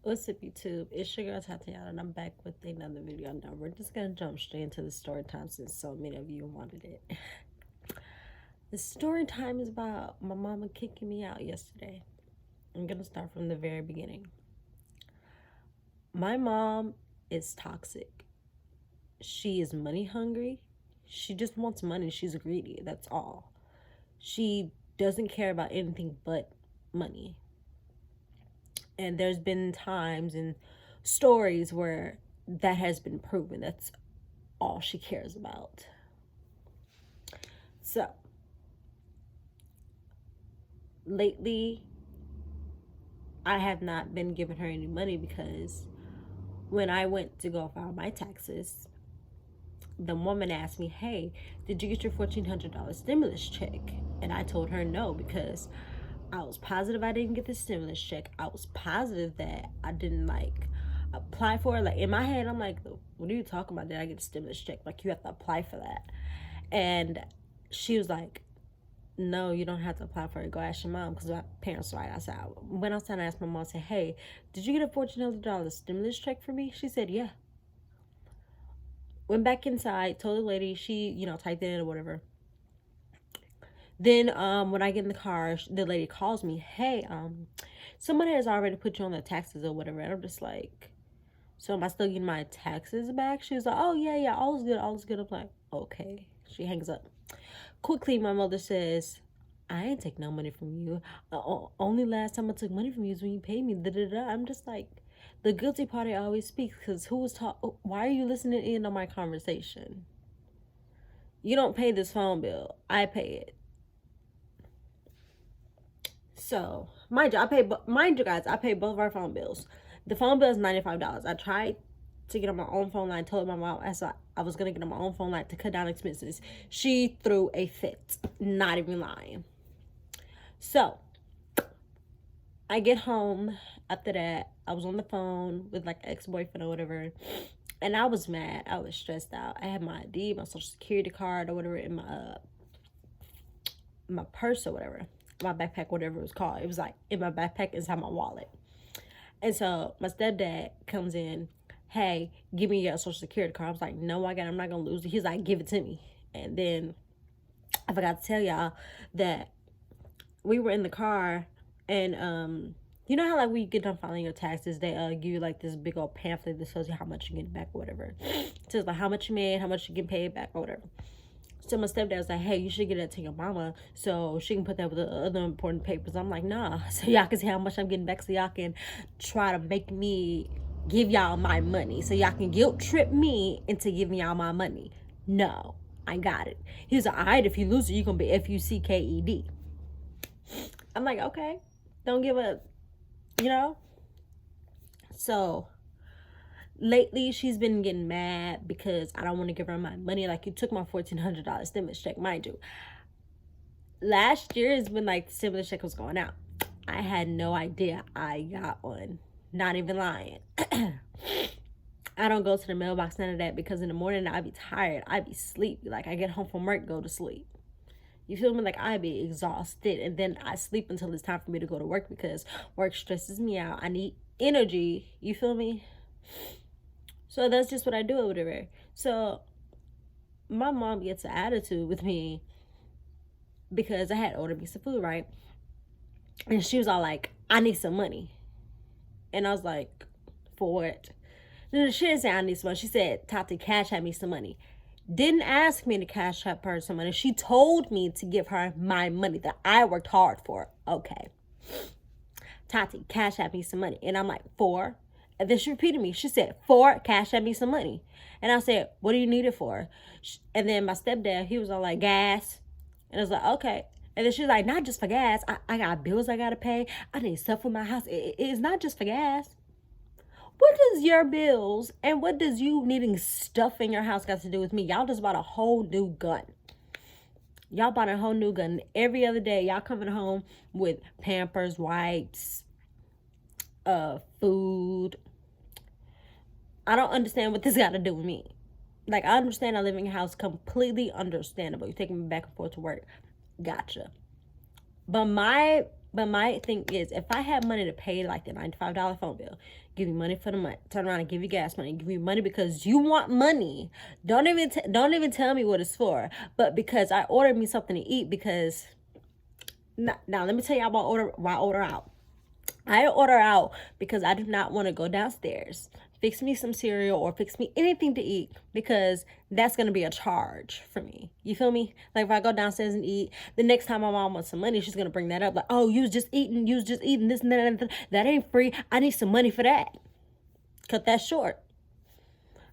What's up, YouTube? It's your girl Tatiana, and I'm back with another video. Now, we're just gonna jump straight into the story time since so many of you wanted it. The story time is about my mama kicking me out yesterday. I'm gonna start from the very beginning. My mom is toxic. She is money hungry. She just wants money. She's greedy. That's all. She doesn't care about anything but money. And there's been times and stories where that has been proven. That's all she cares about. So, lately, I have not been giving her any money because when I went to go file my taxes, the woman asked me, hey, did you get your $1,400 stimulus check? And I told her no, because I was positive I didn't get the stimulus check. I was positive that I didn't apply for it. Like, in my head, I'm like, what are you talking about? Did I get a stimulus check? Like, you have to apply for that. And she was like, no, you don't have to apply for it. Go ask your mom, because my parents were right outside. I went outside and asked my mom, I said, hey, did you get a $1,400 stimulus check for me? She said, yeah. Went back inside, told the lady, she, typed it in or whatever. Then when I get in the car, the lady calls me, hey, someone has already put you on the taxes or whatever. And I'm just like, so am I still getting my taxes back? She was like, oh, yeah, all is good, all is good. I'm like, okay. She hangs up. Quickly, my mother says, I ain't take no money from you. Only last time I took money from you is when you paid me. I'm just like, the guilty party always speaks, because who was why are you listening in on my conversation? You don't pay this phone bill. I pay it. So, mind you guys, I pay both of our phone bills. The phone bill is $95. I tried to get on my own phone line, told my mom I was going to get on my own phone line to cut down expenses. She threw a fit, not even lying. So, I get home after that. I was on the phone with like ex-boyfriend or whatever, and I was mad. I was stressed out. I had my ID, my social security card or whatever in my purse or whatever. My backpack, whatever it was called. It was like in my backpack inside my wallet. And so my stepdad comes in, hey, give me your social security card. I was like, no, I'm not gonna lose it. He's like, give it to me. And then I forgot to tell y'all that we were in the car, and you know how like when you get done filing your taxes, they give you like this big old pamphlet that tells you how much you get back or whatever. It says like how much you made, how much you get paid back or whatever. So my stepdad was like, hey, you should get that to your mama so she can put that with the other important papers. I'm like, nah, so y'all can see how much I'm getting back, so y'all can try to make me give y'all my money, so y'all can guilt trip me into giving y'all my money. No, I got it. He was like, all right, if you lose it, you're going to be FUCKED. I'm like, okay, don't give a, So lately, she's been getting mad because I don't want to give her my money. Like, you took my $1,400 stimulus check, mind you. Last year is when, like, the stimulus check was going out. I had no idea I got one. Not even lying. I don't go to the mailbox, none of that, because in the morning, I be tired. I be sleepy. Like, I get home from work, go to sleep. You feel me? Like, I be exhausted, and then I sleep until it's time for me to go to work because work stresses me out. I need energy. You feel me? So that's just what I do or whatever. So my mom gets an attitude with me because I had ordered me some food, right? And she was all like, I need some money. And I was like, for what? No, she didn't say I need some money. She said, Tati, cash had me some money. Didn't ask me to cash out her some money. She told me to give her my money that I worked hard for. Okay. Tati, cash out me some money. And I'm like, for? And then she repeated me. She said, for, cash out me some money. And I said, what do you need it for? And then my stepdad, he was all like, gas. And I was like, okay. And then she's like, not just for gas. I got bills I got to pay. I need stuff for my house. It's not just for gas. What does your bills and what does you needing stuff in your house got to do with me? Y'all just bought a whole new gun. Y'all bought a whole new gun. Every other day, y'all coming home with Pampers, wipes, food. I don't understand what this got to do with me. Like, I understand I live in your house. Completely understandable. You're taking me back and forth to work. Gotcha. But But my thing is, if I had money to pay like the $95 phone bill, give you money for the month, turn around and give you gas money, give you money because you want money. Don't even tell me what it's for, but because I ordered me something to eat. Because now let me tell y'all why I order out. I order out because I do not want to go downstairs, fix me some cereal or fix me anything to eat, because that's going to be a charge for me. You feel me? Like if I go downstairs and eat, the next time my mom wants some money, she's going to bring that up. Like, oh, you was just eating this and that. That ain't free. I need some money for that. Cut that short.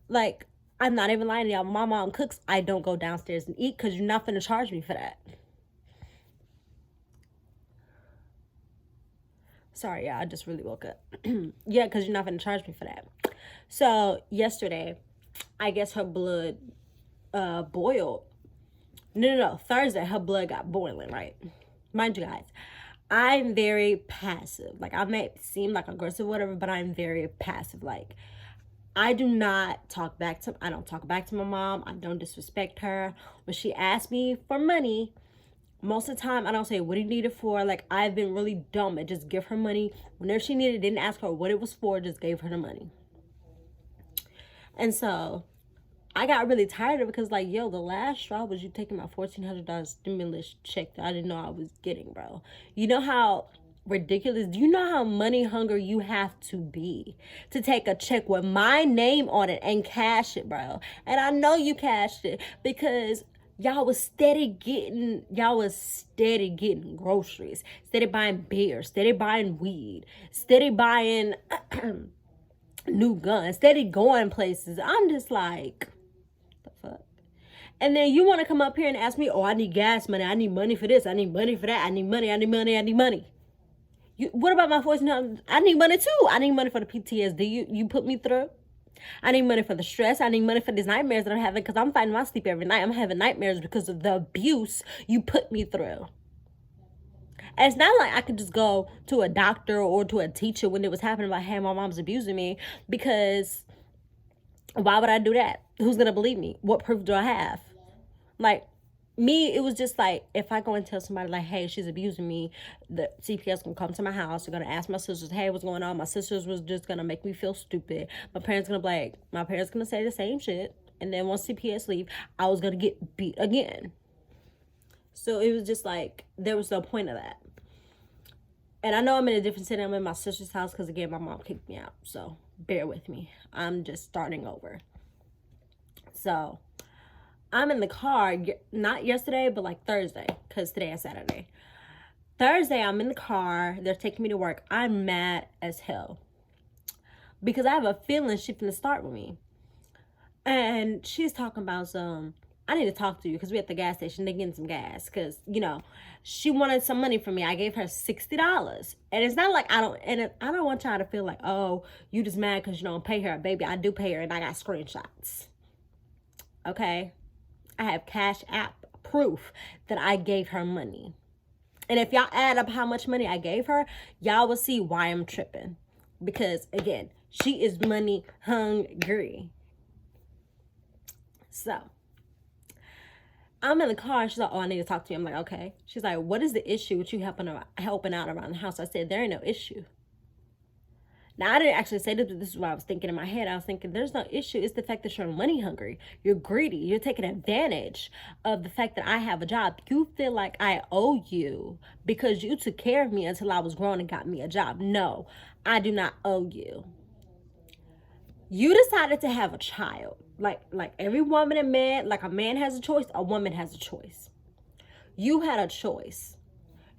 Like, I'm not even lying to y'all. My mom cooks. I don't go downstairs and eat because you're not going to charge me for that. Sorry, yeah, I just really woke up. Yeah, because you're not going to charge me for that. So, yesterday, I guess her blood boiled. No. Thursday, her blood got boiling, right? Mind you guys, I'm very passive. Like, I may seem like aggressive or whatever, but I'm very passive. Like, I don't talk back to my mom. I don't disrespect her. When she asks me for money, most of the time, I don't say, what do you need it for? Like, I've been really dumb and just give her money. Whenever she needed it, didn't ask her what it was for, just gave her the money. And so, I got really tired of it because, like, yo, the last straw was you taking my $1,400 stimulus check that I didn't know I was getting, bro. You know how ridiculous? Do you know how money hungry you have to be to take a check with my name on it and cash it, bro? And I know you cashed it because y'all was steady getting groceries, steady buying beer, steady buying weed, steady buying new guns, steady going places. I'm just like, the fuck? And then you want to come up here and ask me, oh, I need gas money, I need money for this, I need money for that, I need money. What about my $1,400? I need money too. I need money for the PTSD you put me through. I need money for the stress. I need money for these nightmares that I'm having because I'm fighting my sleep every night. I'm having nightmares because of the abuse you put me through. And it's not like I could just go to a doctor or to a teacher when it was happening, like, hey, my mom's abusing me, because why would I do that? Who's going to believe me? What proof do I have? Like, me, it was just like, if I go and tell somebody, like, hey, she's abusing me, the CPS gonna come to my house. They're gonna ask my sisters, hey, what's going on? My sisters was just gonna make me feel stupid. My parents gonna say the same shit. And then once CPS leave, I was gonna get beat again. So it was just like, there was no point of that. And I know I'm in a different city. I'm in my sister's house because, again, my mom kicked me out. So bear with me. I'm just starting over. So I'm in the car, not yesterday, but like Thursday, because today is Saturday. Thursday, I'm in the car. They're taking me to work. I'm mad as hell because I have a feeling she's going to start with me. And she's talking about I need to talk to you because we're at the gas station. They're getting some gas because, you know, she wanted some money from me. I gave her $60. And it's not like I don't want y'all to feel like, oh, you just mad because you don't pay her. Baby, I do pay her and I got screenshots. Okay? I have Cash App proof that I gave her money. And if y'all add up how much money I gave her, y'all will see why I'm tripping. Because, again, she is money hungry. So, I'm in the car. She's like, oh, I need to talk to you. I'm like, okay. She's like, what is the issue with you helping out around the house? I said, there ain't no issue. Now, I didn't actually say this, but this is what I was thinking in my head. I was thinking, there's no issue. It's the fact that you're money hungry. You're greedy. You're taking advantage of the fact that I have a job. You feel like I owe you because you took care of me until I was grown and got me a job. No, I do not owe you. You decided to have a child. Like every woman and man, like a man has a choice, a woman has a choice. You had a choice.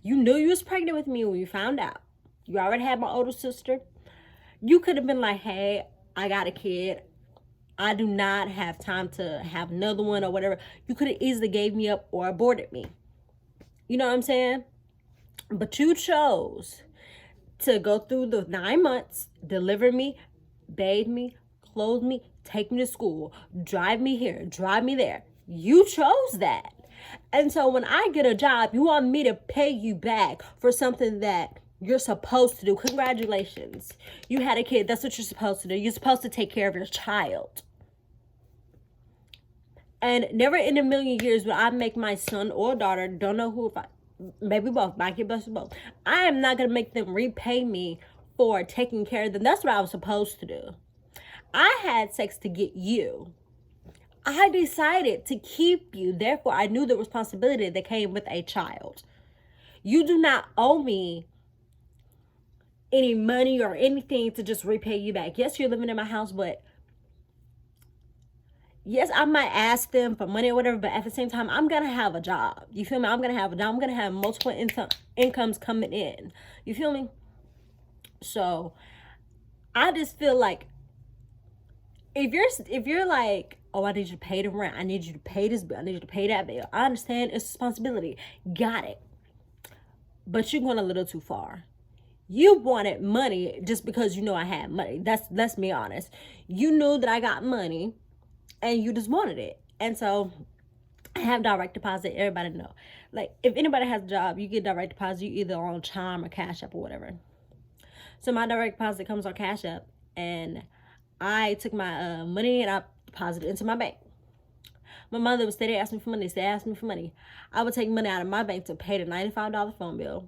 You knew you was pregnant with me when you found out. You already had my older sister. You could have been like, hey, I got a kid. I do not have time to have another one or whatever. You could have easily gave me up or aborted me. You know what I'm saying? But you chose to go through the 9 months, deliver me, bathe me, clothe me, take me to school, drive me here, drive me there. You chose that. And so when I get a job, you want me to pay you back for something that you're supposed to do. Congratulations. You had a kid. That's what you're supposed to do. You're supposed to take care of your child. And never in a million years would I make my son or daughter, don't know who, maybe both. My kid blessed with both. I am not gonna make them repay me for taking care of them. That's what I was supposed to do. I had sex to get you. I decided to keep you. Therefore, I knew the responsibility that came with a child. You do not owe me any money or anything to just repay you back. Yes, you're living in my house, but yes, I might ask them for money or whatever, but at the same time, I'm going to have a job. You feel me? I'm going to have a job. I'm going to have multiple incomes coming in. You feel me? So I just feel like if you're like, oh, I need you to pay the rent, I need you to pay this bill, I need you to pay that bill, I understand it's responsibility. Got it. But you're going a little too far. You wanted money just because you know I had money. Let's be honest. You knew that I got money and you just wanted it. And so I have direct deposit. Everybody know. Like, if anybody has a job, you get direct deposit. You either on Chime or Cash App or whatever. So my direct deposit comes on Cash App, and I took my money and I deposited it into my bank. My mother would steady ask me for money, I would take money out of my bank to pay the $95 phone bill.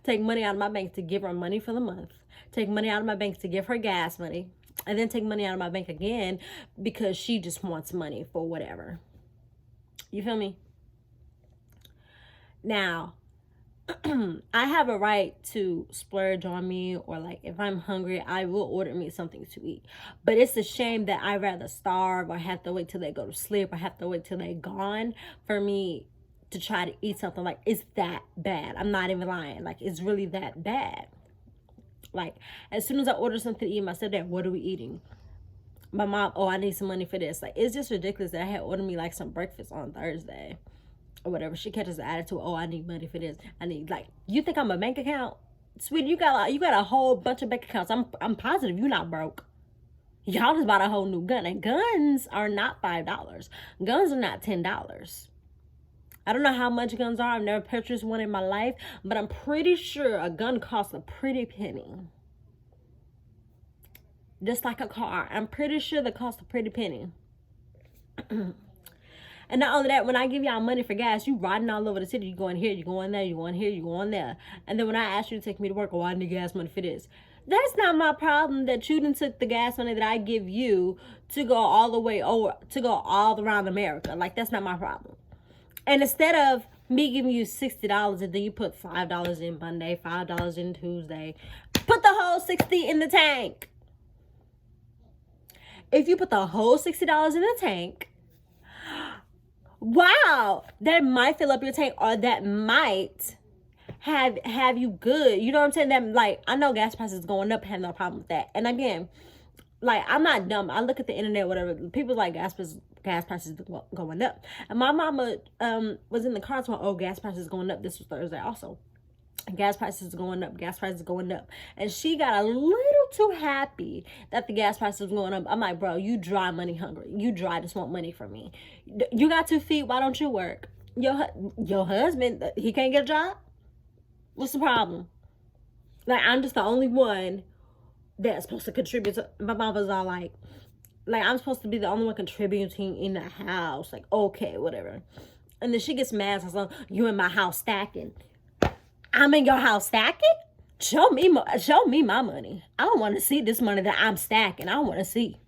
Take money out of my bank to give her money for the month. Take money out of my bank to give her gas money. And then take money out of my bank again because she just wants money for whatever. You feel me? Now, I have a right to splurge on me, or like if I'm hungry, I will order me something to eat. But it's a shame that I'd rather starve or have to wait till they go to sleep or have to wait till they're gone for me to try to eat something. Like, it's that bad. I'm not even lying. Like, it's really that bad. Like, as soon as I order something to eat, my stepdad, what are we eating? My mom, oh, I need some money for this. Like, it's just ridiculous that I had ordered me like some breakfast on Thursday or whatever. She catches the attitude, oh, I need money for this. I need, like, you think I'm a bank account? Sweetie, you got a whole bunch of bank accounts. I'm positive you're not broke. Y'all just bought a whole new gun. And guns are not $5. Guns are not $10. I don't know how much guns are. I've never purchased one in my life, but I'm pretty sure a gun costs a pretty penny. Just like a car. I'm pretty sure they cost a pretty penny. And not only that, when I give y'all money for gas, you riding all over the city. You going here, you going there, you going here, you going there. And then when I ask you to take me to work, oh, I need gas money for this. That's not my problem that you done took the gas money that I give you to go all the way over, to go all around America. Like, that's not my problem. And instead of me giving you $60 and then you put $5 in Monday, $5 in Tuesday, put the whole $60 in the tank. If you put the whole $60 in the tank, wow, that might fill up your tank, or that might have you good. You know what I'm saying? That, like, I know gas prices going up, have no problem with that. And again, like, I'm not dumb. I look at the internet, whatever. People like gas prices going up. And my mama was in the car talking, oh, gas prices going up. This was Thursday also. Gas prices going up. Gas prices going up. And she got a little too happy that the gas prices was going up. I'm like, bro, you dry money hungry. You dry just want money from me. You got 2 feet. Why don't you work? Your husband, he can't get a job? What's the problem? Like, I'm just the only one that's supposed to contribute to. My mom was all like I'm supposed to be the only one contributing in the house. Like, okay, whatever. And then she gets mad. So you in my house stacking. I'm in your house stacking? Show me my money. I don't want to see this money that I'm stacking. I don't want to see.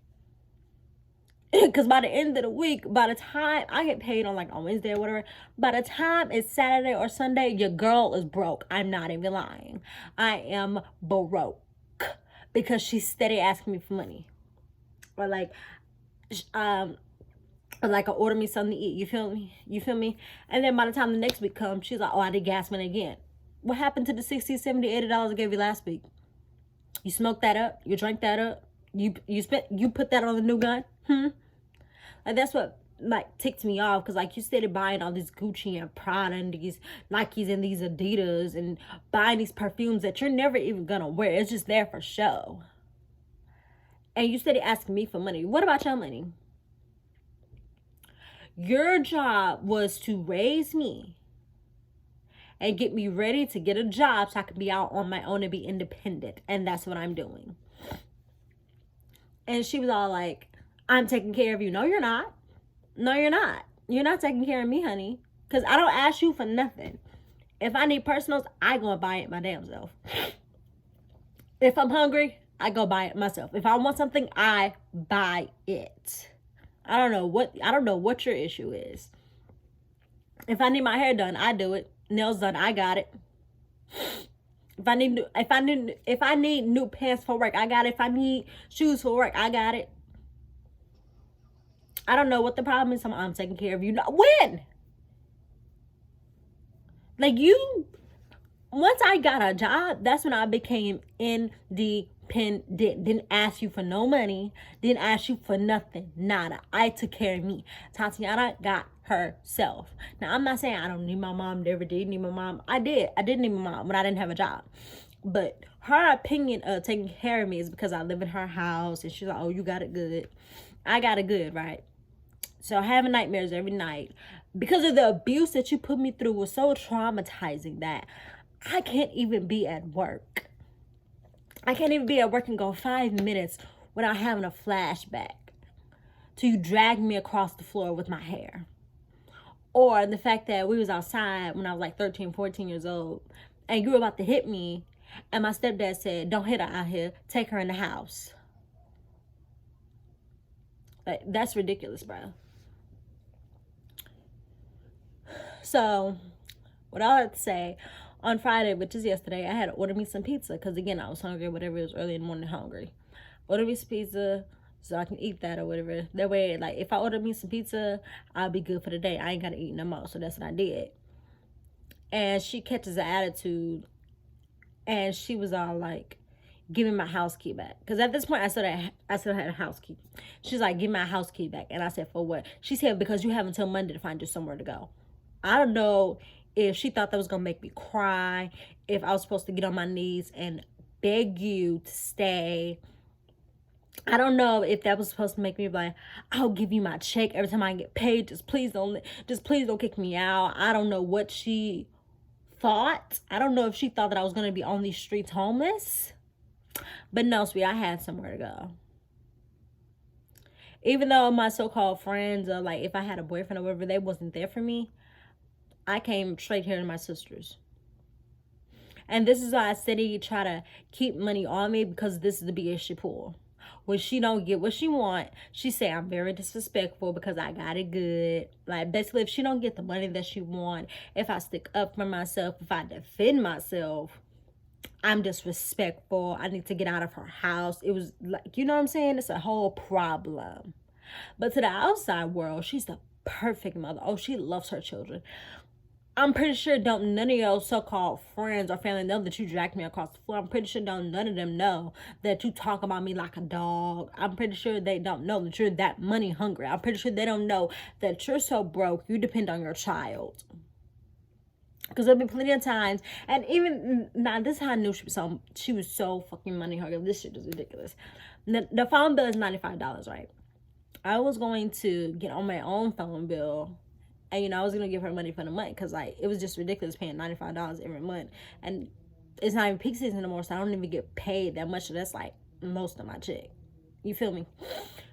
Because by the end of the week, by the time I get paid on, like, on Wednesday or whatever, by the time it's Saturday or Sunday, your girl is broke. I'm not even lying. I am broke. Because she's steady asking me for money. Or like I order me something to eat. You feel me? And then by the time the next week comes, she's like, oh, I did gas money again. What happened to the $60, $70, $80 I gave you last week? You smoked that up? You drank that up? You put that on the new gun? Like, that's what, like, ticked me off. Because, like, you started buying all this Gucci and Prada and these Nikes and these Adidas and buying these perfumes that you're never even gonna wear. It's just there for show. And you started asking me for money. What about your money? Your job was to raise me and get me ready to get a job so I could be out on my own and be independent. And that's what I'm doing. And she was all like, I'm taking care of you. No, you're not. No, you're not. You're not taking care of me, honey. Because I don't ask you for nothing. If I need personals, I go buy it my damn self. If I'm hungry, I go buy it myself. If I want something, I buy it. I don't know what your issue is. If I need my hair done, I do it. Nails done, I got it. If I need new pants for work, I got it. If I need shoes for work, I got it. I don't know what the problem is. I'm taking care of you. When? Like, once I got a job, that's when I became independent. Didn't ask you for no money. Didn't ask you for nothing. Nada. I took care of me. Tatiana got herself. Now, I'm not saying I don't need my mom. Never did need my mom. I did. I did need my mom when I didn't have a job. But her opinion of taking care of me is because I live in her house. And she's like, oh, you got it good. I got it good, right? So having nightmares every night because of the abuse that you put me through was so traumatizing that I can't even be at work. I can't even be at work and go 5 minutes without having a flashback to you dragging me across the floor with my hair. Or the fact that we was outside when I was like 13, 14 years old and you were about to hit me and my stepdad said, don't hit her out here, take her in the house. Like, that's ridiculous, bro. So, what I have to say, on Friday, which is yesterday, I had to order me some pizza. Because, again, I was hungry, whatever. It was early in the morning, hungry. Order me some pizza so I can eat that or whatever. That way, like, if I order me some pizza, I'll be good for the day. I ain't got to eat no more. So, that's what I did. And she catches an attitude. And she was all like, give me my house key back. Because at this point, I still had a house key. She's like, give me my house key back. And I said, for what? She said, because you have until Monday to find you somewhere to go. I don't know if she thought that was going to make me cry, if I was supposed to get on my knees and beg you to stay. I don't know if that was supposed to make me like, I'll give you my check every time I get paid. Just please don't kick me out. I don't know what she thought. I don't know if she thought that I was going to be on these streets homeless. But no, sweetie, I had somewhere to go. Even though my so-called friends, or like if I had a boyfriend or whatever, they wasn't there for me. I came straight here to my sister's. And this is why I said he try to keep money on me, because this is the BS she pull. When she don't get what she want, she say I'm very disrespectful because I got it good. Like, basically, if she don't get the money that she want, if I stick up for myself, if I defend myself, I'm disrespectful. I need to get out of her house. It was like, you know what I'm saying? It's a whole problem. But to the outside world, she's the perfect mother. Oh, she loves her children. I'm pretty sure none of your so-called friends or family know that you dragged me across the floor. I'm pretty sure none of them know that you talk about me like a dog. I'm pretty sure they don't know that you're that money hungry. I'm pretty sure they don't know that you're so broke you depend on your child. Because there'll be plenty of times, and even now, this is how I knew she was so fucking money hungry. This shit is ridiculous. The phone bill is $95, right? I was going to get on my own phone bill. And, you know, I was going to give her money for the month because, like, it was just ridiculous paying $95 every month. And it's not even peak season anymore, so I don't even get paid that much. So that's, like, most of my check. You feel me?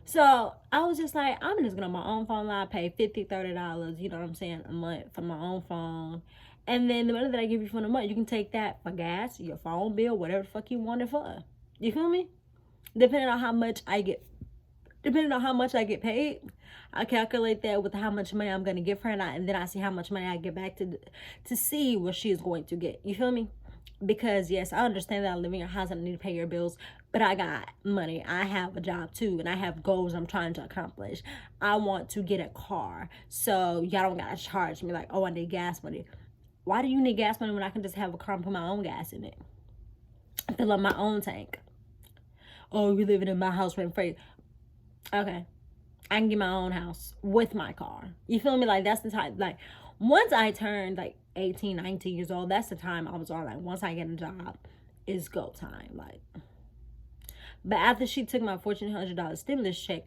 So I was just like, I'm just going to on my own phone line, pay $50, $30, you know what I'm saying, a month for my own phone. And then the money that I give you for the month, you can take that for gas, your phone bill, whatever the fuck you want it for. You feel me? Depending on how much I get paid, I calculate that with how much money I'm going to give her, and then I see how much money I get back to see what she is going to get. You feel me? Because, yes, I understand that I live in your house and I need to pay your bills, but I got money. I have a job, too, and I have goals I'm trying to accomplish. I want to get a car, so y'all don't got to charge me like, oh, I need gas money. Why do you need gas money when I can just have a car and put my own gas in it? Fill up my own tank. Oh, you're living in my house rent-free. Okay, I can get my own house with my car. You feel me? Like, that's the time. Like, once I turned like 18, 19 years old, that's the time I was all like, once I get a job, it's go time. Like, but after she took my $1,400 stimulus check,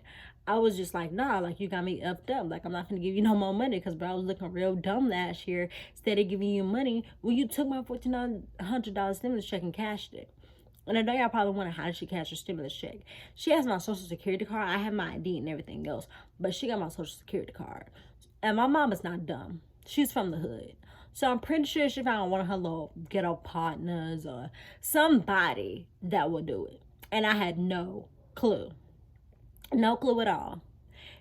I was just like, nah, like, you got me upped up. Like, I'm not gonna give you no more money, because, bro, I was looking real dumb last year. Instead of giving you money, well, you took my $1,400 stimulus check and cashed it. And I know y'all probably wonder, how did she cash her stimulus check? She has my social security card. I have my ID and everything else. But she got my social security card. And my mom is not dumb. She's from the hood. So I'm pretty sure she found one of her little ghetto partners or somebody that would do it. And I had no clue. No clue at all.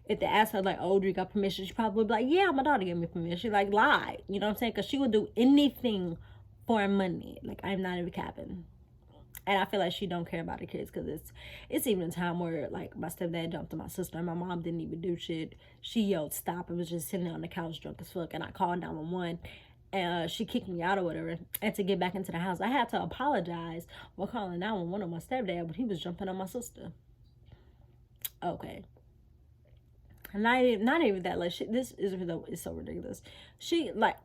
If they asked her, like, oh, do you got permission? She probably would be like, yeah, my daughter gave me permission. She, like, lied. You know what I'm saying? Because she would do anything for money. Like, I'm not even capping. And I feel like she don't care about the kids because it's even a time where, like, my stepdad jumped on my sister and my mom didn't even do shit. She yelled stop and was just sitting there on the couch drunk as fuck. And I called 911 and she kicked me out or whatever. And to get back into the house, I had to apologize while calling 911 on my stepdad, but he was jumping on my sister. Okay. Not even that. Like, this is it's so ridiculous. She, like,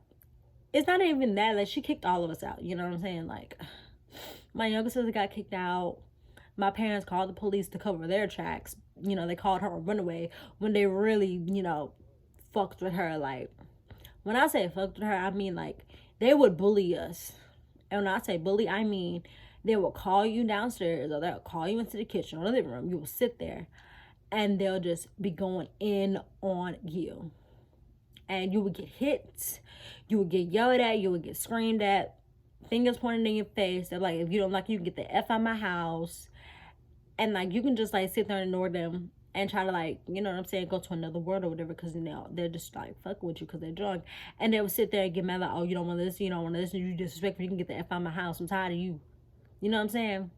it's not even that. Like, she kicked all of us out. You know what I'm saying? Like, my younger sister got kicked out. My parents called the police to cover their tracks. You know, they called her a runaway when they really, you know, fucked with her. Like, when I say fucked with her, I mean, like, they would bully us. And when I say bully, I mean they will call you downstairs or they'll call you into the kitchen or the living room. You will sit there and they'll just be going in on you. And you would get hit. You would get yelled at. You would get screamed at. Fingers pointed in your face. They're like, if you don't like, you can get the F out of my house. And, like, you can just, like, sit there and ignore them and try to, like, you know what I'm saying, go to another world or whatever, because, you know, they're just, like, fucking with you because they're drunk. And they would sit there and get mad, like, oh, you don't want to listen, you don't want to listen, you disrespectful, you can get the F out of my house, I'm tired of you. You know what I'm saying?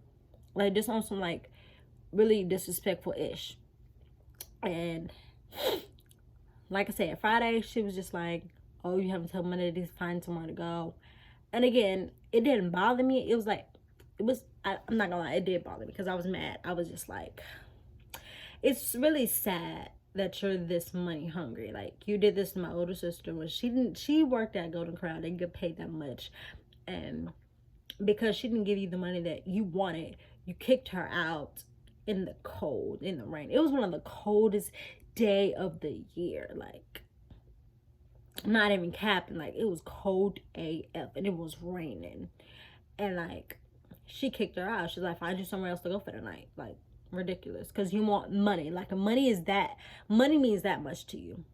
Like, just on some, like, really disrespectful-ish. And, like I said, Friday, she was just like, oh, you haven't told money to find somewhere to go. And again, it didn't bother me. It was like, I'm not gonna lie, it did bother me because I was mad. I was just like, it's really sad that you're this money hungry. Like, you did this to my older sister when she worked at Golden Crown, didn't get paid that much. And because she didn't give you the money that you wanted, you kicked her out in the cold, in the rain. It was one of the coldest day of the year. Like, I'm not even capping. Like, it was cold AF and it was raining. And, like, she kicked her out. She's like, find you somewhere else to go for the night. Like, ridiculous. Because you want money. Like, money means that much to you.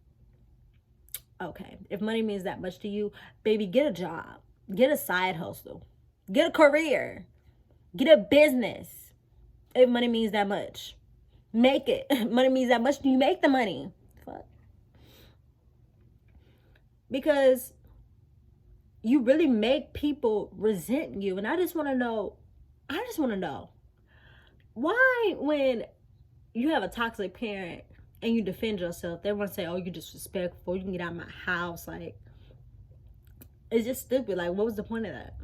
Okay. If money means that much to you, baby, get a job. Get a side hustle. Get a career. Get a business. If money means that much. Make it. Money means that much. Do you make the money? Fuck. Because you really make people resent you. And I just want to know, why when you have a toxic parent and you defend yourself, they want to say, oh, you're disrespectful, you can get out of my house. Like, it's just stupid. Like, what was the point of that?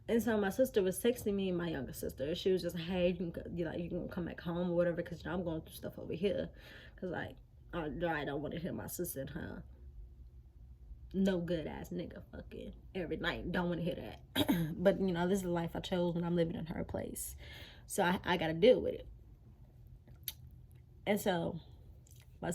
And so my sister was texting me, my younger sister. She was just like, hey, you can come back home or whatever, because, you know, I'm going through stuff over here. Because, like, I don't want to hear my sister and her no good ass nigga fucking every night. Don't want to hear that. But, you know, this is the life I chose when I'm living in her place. So I got to deal with it. And so my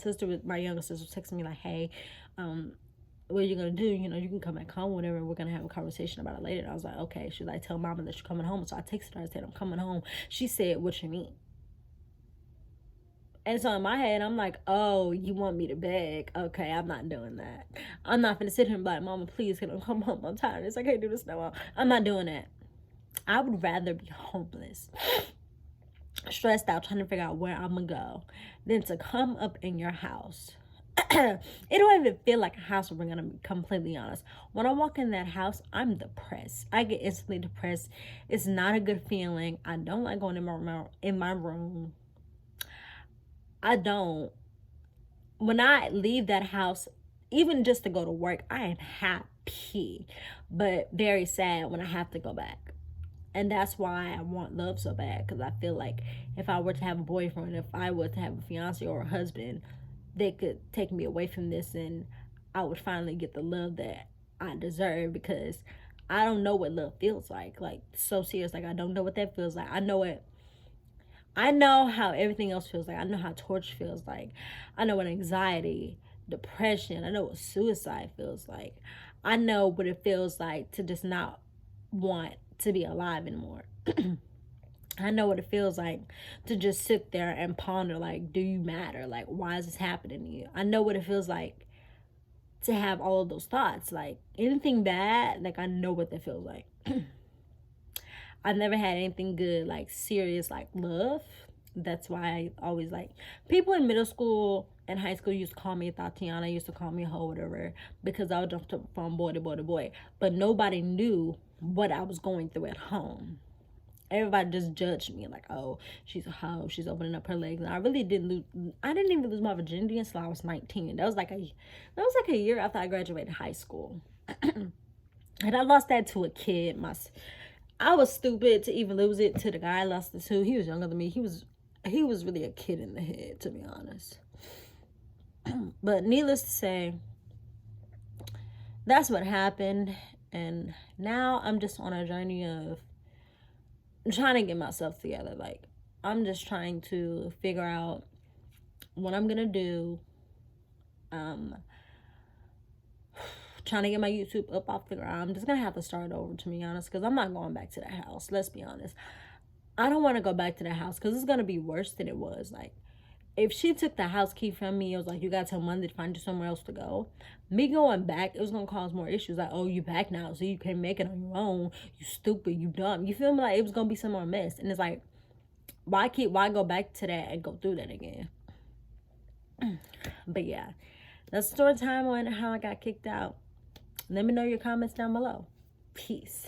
younger sister was texting me like, hey, what are you going to do? You know, you can come back home, whatever. We're going to have a conversation about it later. And I was like, okay. She was like, tell mama that you're coming home. So I texted her and said, I'm coming home. She said, what you mean? And so in my head, I'm like, oh, you want me to beg? Okay, I'm not doing that. I'm not going to sit here and be like, mama, please, can I come home? I'm tired. I can't do this no more. I'm not doing that. I would rather be homeless, stressed out, trying to figure out where I'm going to go, than to come up in your house. It don't even feel like a house, if we're going to be completely honest. When I walk in that house, I'm depressed. I get instantly depressed. It's not a good feeling. I don't like going in my room. I don't. When I leave that house, even just to go to work, I am happy, but very sad when I have to go back. And that's why I want love so bad, because I feel like if I were to have a boyfriend, if I were to have a fiance or a husband, they could take me away from this and I would finally get the love that I deserve, because I don't know what love feels like. Like, so serious. Like, I don't know what that feels like. I know how everything else feels like. I know how torture feels like. I know what anxiety, depression, I know what suicide feels like. I know what it feels like to just not want to be alive anymore. I know what it feels like to just sit there and ponder, like, do you matter? Like, why is this happening to you? I know what it feels like to have all of those thoughts. Like anything bad, like I know what that feels like. I never had anything good, like serious, like love. That's why I always like people in middle school and high school used to call me Tatiana, used to call me a hoe, whatever, because I would jump from boy to boy to boy. But nobody knew what I was going through at home. Everybody just judged me like, oh, she's a hoe, she's opening up her legs. And I really didn't lose. I didn't even lose my virginity until I was 19. That was like a year after I graduated high school, and I lost that to a kid. I was stupid to even lose it to the guy I lost it to. He was younger than me. He was really a kid in the head, to be honest. But needless to say, that's what happened. And now I'm just on a journey of trying to get myself together. Like, I'm just trying to figure out what I'm gonna do. Um, trying to get my YouTube up off the ground. I'm just gonna have to start over, to be honest, because I'm not going back to that house. Let's be honest. I don't want to go back to that house because it's gonna be worse than it was. Like, if she took the house key from me, it was like, you got till Monday to find you somewhere else to go. Me going back, it was gonna cause more issues. Like, oh, you back now, so you can't make it on your own. You stupid, you dumb. You feel me? Like, it was gonna be some more mess. And it's like, why go back to that and go through that again? But yeah, that's story time on how I got kicked out. Let me know your comments down below. Peace.